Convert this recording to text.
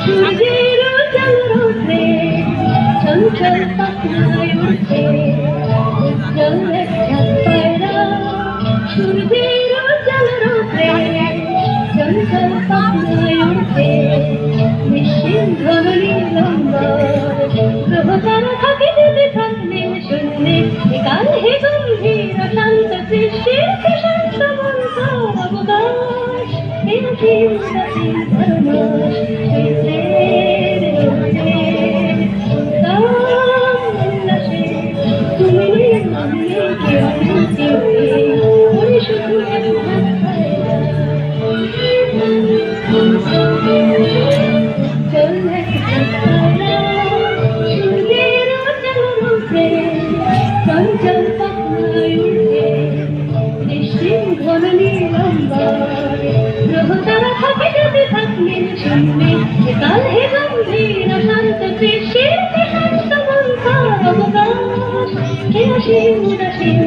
সূর্যের জলরোধে চঞ্চল পাখনায় উঠে উজ্জ্বল একটা পায়রা সূর্যের জলরোধে চঞ্চল পাখনায় উঠে নিশ্চিত ধরণী লম্বর গ্রহ তারা থাকে যদি থাকলেন শূন্যে একাল হে গম্ভীর শান্ত সৃষ্টির প্রশান্ত মন্থর অবকাশ হে অসীম দাসীর ধর্মাস চৈত্রের রোদে উল্লাসে তুমি নেই কেউ কেউ ওই শুধু চঞ্চল পাখনায় উঠে নিশ্চিত ঘন নীলম্বর গ্রহ তারা থাকে যদি থাকলেন শূন্যে একাল হে গম্ভীর শান্ত সৃষ্টির প্রশান্ত মন্থর অবকাশ হে অসীম উদাসীন